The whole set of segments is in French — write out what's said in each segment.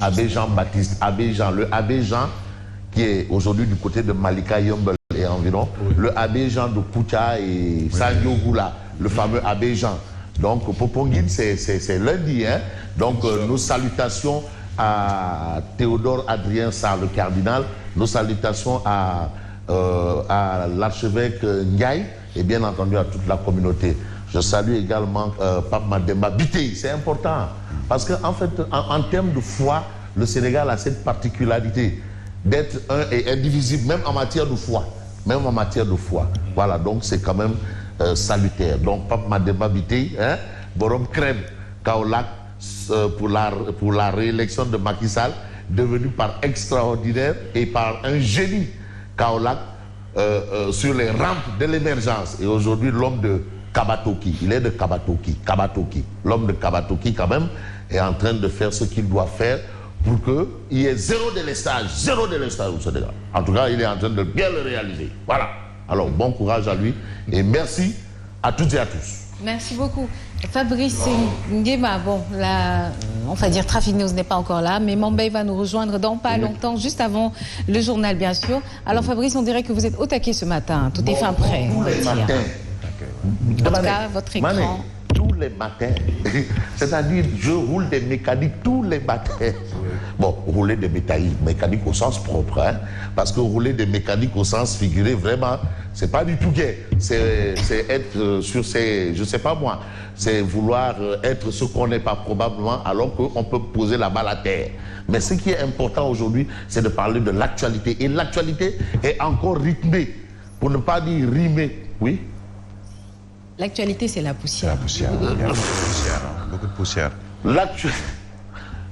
Abbé Jean-Baptiste, Abbé Jean, le Abbé Jean qui est aujourd'hui du côté de Malika Yombel et environ, le Abbé Jean de Koutia et Sandiogoula, le fameux Abbé Jean. Donc Poponguine, c'est lundi, hein. Donc nos salutations à Théodore Adrien Sarr, le cardinal, nos salutations à l'archevêque Ndiaye et bien entendu à toute la communauté. Je salue également Pape Mademba Biteye, c'est important. Parce qu'en fait, en termes de foi, le Sénégal a cette particularité d'être un et indivisible, même en matière de foi. Même en matière de foi. Voilà, donc c'est quand même salutaire. Donc Pape Mademba Biteye, hein, Borom Krem, Kaolack, pour la réélection de Macky Sall, devenu par extraordinaire et par un génie Kaolack sur les rampes de l'émergence. Et aujourd'hui, l'homme de Kabatoki, il est de Kabatoki, l'homme de Kabatoki quand même est en train de faire ce qu'il doit faire pour qu'il y ait zéro délestage au Sénégal. En tout cas, il est en train de bien le réaliser. Voilà. Alors, bon courage à lui et merci à toutes et à tous. Merci beaucoup. Fabrice Nguema, bon, là, on va dire Trafic News n'est pas encore là, mais Mambay va nous rejoindre dans pas longtemps, juste avant le journal, bien sûr. Alors, Fabrice, on dirait que vous êtes au taquet ce matin. Tout est fin prêt. Tous les matins. En tout cas, votre écran. Mané, tous les matins. C'est-à-dire, je roule des mécaniques tous les matins. Bon, rouler des mécaniques au sens propre, hein, parce que rouler des mécaniques au sens figuré, vraiment, c'est pas du tout gai. C'est être sur ces, je sais pas moi, c'est vouloir être ce qu'on n'est pas probablement, alors qu'on peut poser la balle à terre. Mais ce qui est important aujourd'hui, c'est de parler de l'actualité. Et l'actualité est encore rythmée, pour ne pas dire rimée. Oui. L'actualité, c'est la poussière. La poussière. Il y a beaucoup de poussière. Beaucoup de poussière.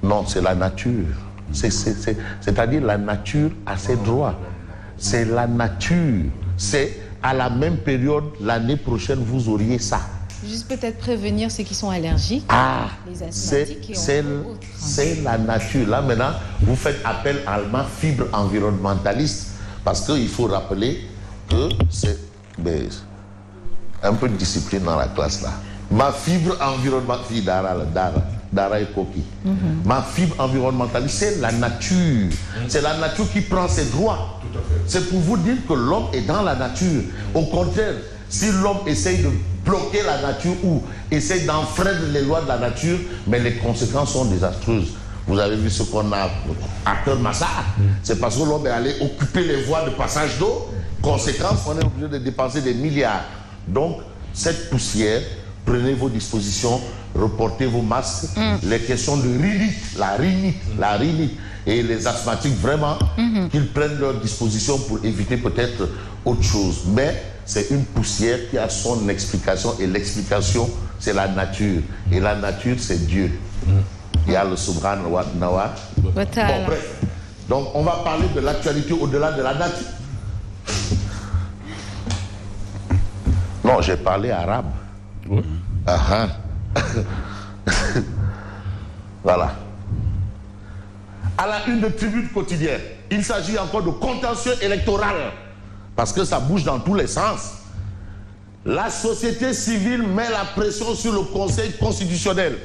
Non, c'est la nature. C'est-à-dire la nature a ses droits. C'est la nature. C'est à la même période, l'année prochaine, vous auriez ça. Juste peut-être prévenir ceux qui sont allergiques. Ah, les asthmatiques c'est la nature. Là, maintenant, vous faites appel à ma fibre environnementaliste parce qu'il faut rappeler que c'est... un peu de discipline dans la classe là. Ma fibre environnementaliste, Dara et Koki. Ma fibre environnementaliste, c'est la nature. C'est la nature qui prend ses droits. C'est pour vous dire que l'homme est dans la nature. Au contraire, si l'homme essaye de bloquer la nature ou essaye d'enfreindre les lois de la nature, mais les conséquences sont désastreuses. Vous avez vu ce qu'on a à Kermassa. C'est parce que l'homme est allé occuper les voies de passage d'eau. Conséquence, on est obligé de dépenser des milliards. Donc, cette poussière, prenez vos dispositions, reportez vos masques. Les questions de la rhinite, et les asthmatiques, vraiment, qu'ils prennent leurs dispositions pour éviter peut-être autre chose. Mais c'est une poussière qui a son explication, et l'explication, c'est la nature. Et la nature, c'est Dieu. Il y a le Subhanahu wa Ta'ala. Bon, bref. Donc, on va parler de l'actualité au-delà de la nature. Non, j'ai parlé arabe. Oui. Voilà. À la une de Tribune quotidienne, il s'agit encore de contentieux électoral. Parce que ça bouge dans tous les sens. La société civile met la pression sur le Conseil constitutionnel.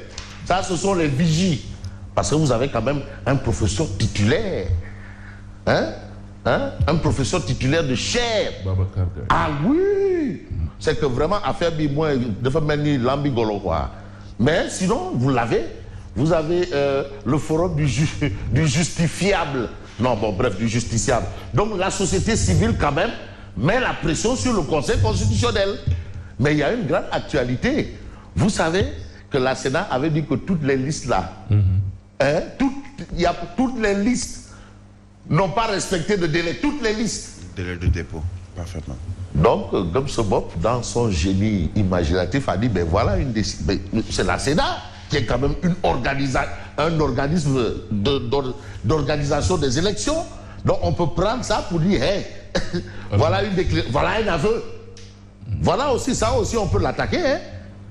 Ça, ce sont les vigies. Parce que vous avez quand même un professeur titulaire. Hein? Un professeur titulaire de chaire. Ah oui! C'est que vraiment, affaire bimoin, de faire mener l'ambigolo, quoi. Mais sinon, vous avez le forum du justifiable. Non, bon, bref, du justiciable. Donc la société civile, quand même, met la pression sur le Conseil constitutionnel. Mais il y a une grande actualité. Vous savez que la Sénat avait dit que toutes les listes là, toutes les listes n'ont pas respecté de délai. Toutes les listes. Délai de dépôt, parfaitement. Donc, Gomsobop, dans son génie imaginatif, a dit, ben voilà, c'est la Sénat qui est quand même un organisme d'organisation des élections. Donc, on peut prendre ça pour dire, hey, voilà un aveu. Voilà aussi, ça aussi, on peut l'attaquer. Hein.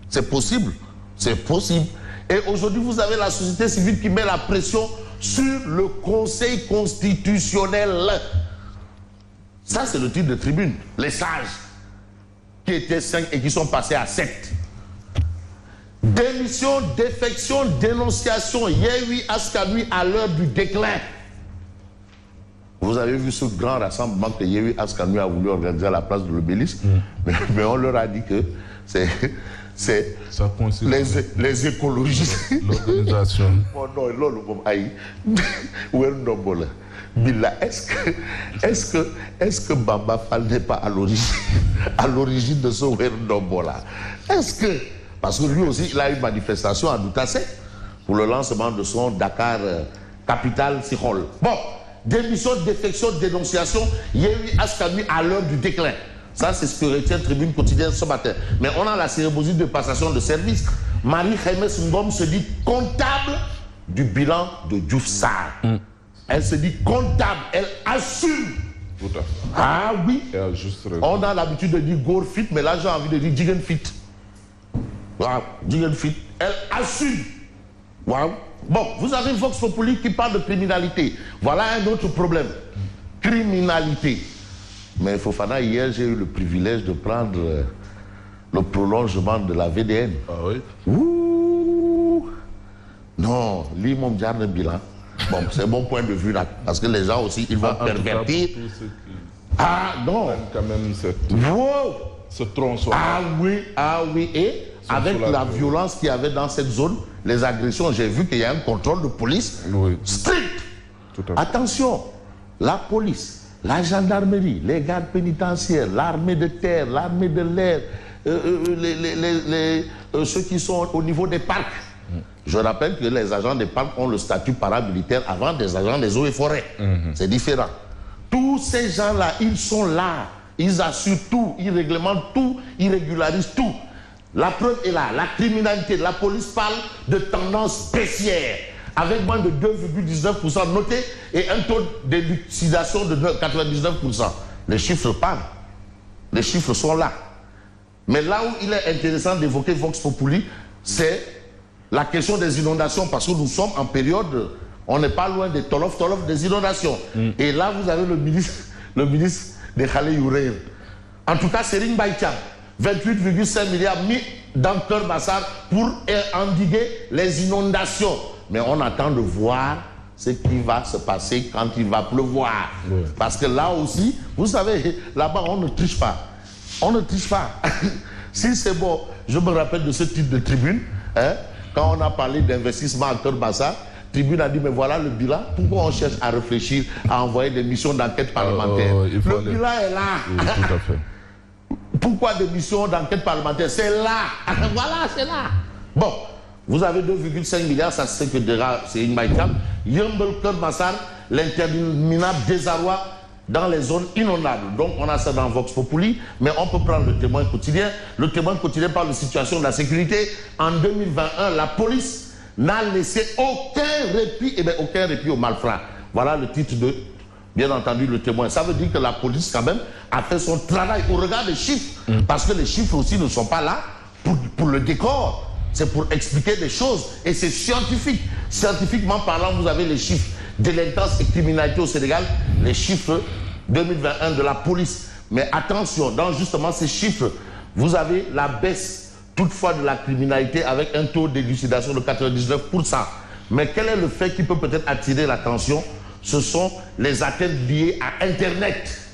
C'est possible. C'est possible. Et aujourd'hui, vous avez la société civile qui met la pression sur le Conseil constitutionnel. Ça, c'est le titre de Tribune. Les sages, qui étaient 5 et qui sont passés à 7. Démission, défection, dénonciation. Yewwi Askan Wi à l'heure du déclin. Vous avez vu ce grand rassemblement que Yewwi Askan Wi a voulu organiser à la place de l'Obélisque, mais on leur a dit que c'est les écologistes. L'organisation. Oh non, lolo mom ay. Wel ndombo la. Billa, est-ce que Bamba Fall n'est pas à l'origine de ce Wel ndombo là? Est-ce que, parce que lui aussi il a eu une manifestation à Doutassé pour le lancement de son Dakar capitale Sihol. Bon, démission, défection, dénonciation, Yewwi Askan Wi à l'heure du déclin. Ça, c'est ce que retient Tribune Quotidienne ce matin. Mais on a la cérémonie de passation de service. Marie-Khemesse Ngom se dit comptable du bilan de Diouf Sarr. Elle se dit comptable, elle assume. Tout à fait. Ah oui. Elle a juste raison. On a l'habitude de dire Gore fit, mais là j'ai envie de dire Jigen fit. Wow, Jigen fit. Elle assume. Wow. Bon, vous avez Vox Populi qui parle de criminalité. Voilà un autre problème. Criminalité. Mais Fofana, hier, j'ai eu le privilège de prendre le prolongement de la VDN. Ah oui? Ouh. Non, lui, mon diable bilan. Bon, c'est mon point de vue là. Parce que les gens aussi, ils vont pervertir. Ah non. Quand même, wow. ce tronçon. Ah oui. Et avec la violence qu'il y avait dans cette zone, les agressions, j'ai vu qu'il y a un contrôle de police strict. Tout à fait. Attention, la police, la gendarmerie, les gardes pénitentiaires, l'armée de terre, l'armée de l'air, ceux qui sont au niveau des parcs. Je rappelle que les agents des parcs ont le statut paramilitaire avant des agents des eaux et forêts. C'est différent. Tous ces gens-là, ils sont là. Ils assurent tout, ils réglementent tout, ils régularisent tout. La preuve est là. La criminalité, la police parle de tendance baissière, avec moins de 2,19% noté et un taux d'élucidation de 99%. Les chiffres parlent. Les chiffres sont là. Mais là où il est intéressant d'évoquer Vox Populi, c'est la question des inondations, parce que nous sommes en période, on n'est pas loin des tolof des inondations. Et là, vous avez le ministre de Khalé Yourer. En tout cas, Serigne Mbaye Thiam, 28,5 milliards mis dans Keur Massar pour endiguer les inondations. Mais on attend de voir ce qui va se passer quand il va pleuvoir. Oui. Parce que là aussi, vous savez, là-bas, on ne triche pas. On ne triche pas. Si c'est bon, je me rappelle de ce titre de Tribune, hein, quand on a parlé d'investissement à Keur Massar, Tribune a dit, mais voilà le bilan. Pourquoi on cherche à réfléchir, à envoyer des missions d'enquête parlementaire? Le bilan est là. Oui, tout à fait. Pourquoi des missions d'enquête parlementaire? C'est là. Voilà, c'est là. Bon, vous avez 2,5 milliards, ça c'est que déjà, c'est une maïkam. Yembel Keur Massar, l'interminable désarroi dans les zones inondables. Donc on a ça dans Vox Populi, mais on peut prendre le Témoin quotidien. Le Témoin quotidien parle de situation de la sécurité. En 2021, la police n'a laissé aucun répit, aucun répit aux malfrats. Voilà le titre de, bien entendu, le Témoin. Ça veut dire que la police, quand même, a fait son travail au regard des chiffres. Parce que les chiffres aussi ne sont pas là pour le décor. C'est pour expliquer des choses. Et c'est scientifique. Scientifiquement parlant, vous avez les chiffres délinquance et criminalité au Sénégal, les chiffres 2021 de la police. Mais attention, dans justement ces chiffres, vous avez la baisse toutefois de la criminalité avec un taux d'élucidation de 99%. Mais quel est le fait qui peut peut-être attirer l'attention? Ce sont les atteintes liées à Internet.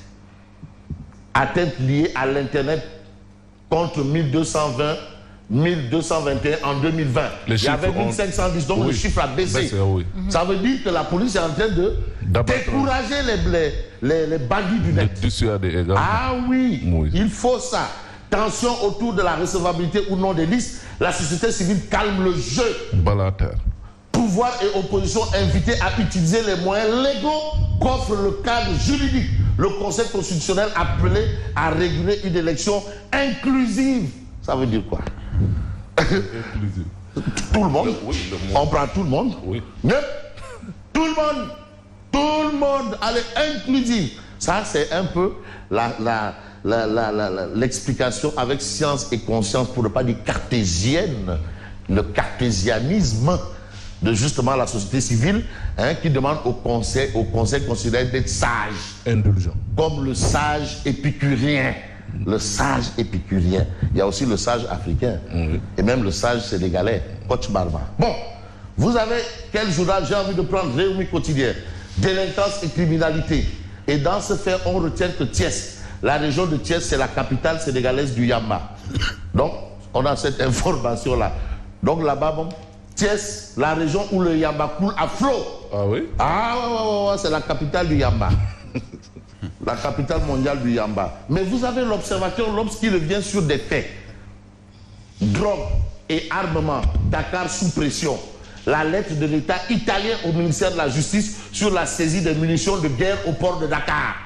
Atteintes liées à l'Internet contre 1220, 1221 en 2020. Il y avait 1510, donc le chiffre a baissé. Ça veut dire que la police est en train de décourager les bandits du net. Ah oui, il faut ça. Tension autour de la recevabilité ou non des listes. La société civile calme le jeu. Balater. Pouvoir et opposition invités à utiliser les moyens légaux qu'offre le cadre juridique. Le Conseil constitutionnel appelé à réguler une élection inclusive. Ça veut dire quoi? Inclusive. Tout le monde. On prend tout le monde. Oui. Tout le monde. Tout le monde. Allez, inclusive. Ça, c'est un peu l'explication avec science et conscience, pour ne pas dire cartésienne, le cartésianisme de justement la société civile, hein, qui demande au conseil considéré d'être sage. Indulgent. Comme le sage épicurien. le sage épicurien. Il y a aussi le sage africain. Et même le sage sénégalais, Coach Barba. Bon, vous avez quel journal? J'ai envie de prendre Réumi Quotidien. Délinquance et criminalité. Et dans ce fait, on retient que Thiès, la région de Thiès, c'est la capitale sénégalaise du Yamba. Donc, on a cette information-là. Donc là-bas, bon, Thiès, la région où le Yamba coule à flot. Ah oui? Ah ouais, c'est la capitale du Yamba. La capitale mondiale du Yamba. Mais vous avez l'observateur L'Obs qui revient sur des faits. Drogue et armement, Dakar sous pression. La lettre de l'État italien au ministère de la Justice sur la saisie des munitions de guerre au port de Dakar.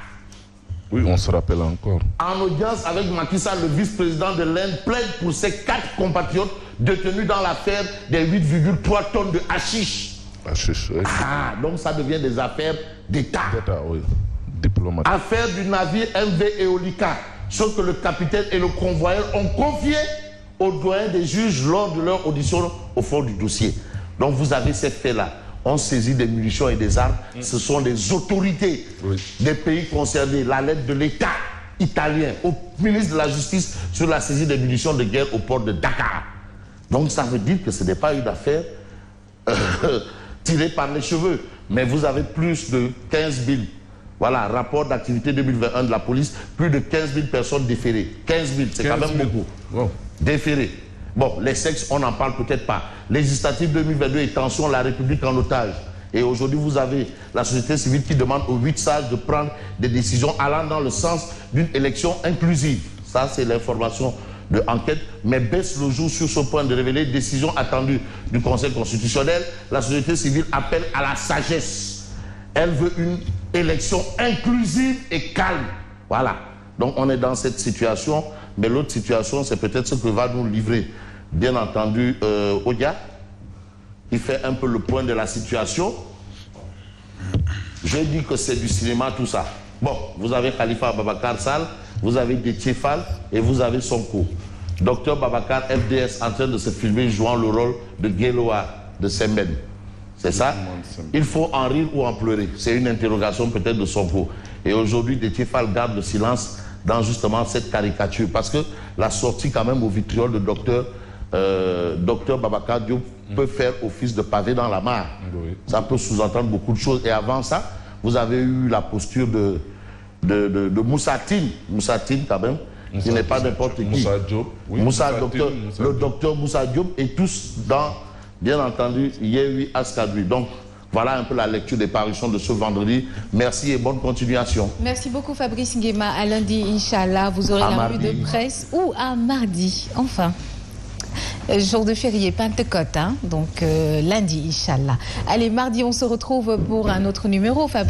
Oui, on se rappelle encore. En audience avec Macky Sall, le vice-président de l'Inde plaide pour ses 4 compatriotes détenus dans l'affaire des 8,3 tonnes de hashish. Hashish, oui. Ah, donc ça devient des affaires d'État. D'État, oui. Diplomatique. Affaire du navire MV Eolika, ce que le capitaine et le convoyeur ont confié aux doyens des juges lors de leur audition au fond du dossier. Donc vous avez ces faits-là. On saisit des munitions et des armes. Ce sont des autorités des pays concernés. La lettre de l'État italien au ministre de la Justice sur la saisie des munitions de guerre au port de Dakar. Donc ça veut dire que ce n'est pas une affaire tirée par les cheveux. Mais vous avez plus de 15 000. Voilà, rapport d'activité 2021 de la police, plus de 15 000 personnes déférées. 15 000, c'est quand même beaucoup. Wow. Déférées. Bon, les sexes, on n'en parle peut-être pas. Législative 2022 et tension, la République en otage. Et aujourd'hui, vous avez la société civile qui demande aux 8 sages de prendre des décisions allant dans le sens d'une élection inclusive. Ça, c'est l'information de enquête. Mais baisse le jour sur ce point de révéler décision attendue du Conseil constitutionnel. La société civile appelle à la sagesse. Elle veut une élection inclusive et calme. Voilà. Donc, on est dans cette situation. Mais l'autre situation, c'est peut-être ce que va nous livrer, bien entendu, Odia, qui fait un peu le point de la situation. Je dis que c'est du cinéma, tout ça. Bon, vous avez Khalifa Babacar Sall, vous avez Déthié Fall et vous avez Sonko. Docteur Babacar, FDS, en train de se filmer jouant le rôle de Guéloa de Semben. C'est ça? Il faut en rire ou en pleurer. C'est une interrogation peut-être de Sonko. Et aujourd'hui, Déthié Fall garde le silence dans justement cette caricature. Parce que la sortie quand même au vitriol de docteur Babacar Diop peut faire office de pavé dans la mare. Oui. Ça peut sous-entendre beaucoup de choses. Et avant ça, vous avez eu la posture de Moussa Tine. Moussa Tine quand même, qui n'est pas n'importe qui. Moussa Diop. Oui, Le docteur Moussa Diop et tous dans, bien entendu, Yehui Askadoui. Donc, voilà un peu la lecture des parutions de ce vendredi. Merci et bonne continuation. Merci beaucoup Fabrice Nguema. À lundi, Inch'Allah, vous aurez la revue de presse ou à mardi, enfin. Jour de férié, Pentecôte, hein? Donc lundi, Inch'Allah. Allez, mardi, on se retrouve pour un autre numéro, Fabrice.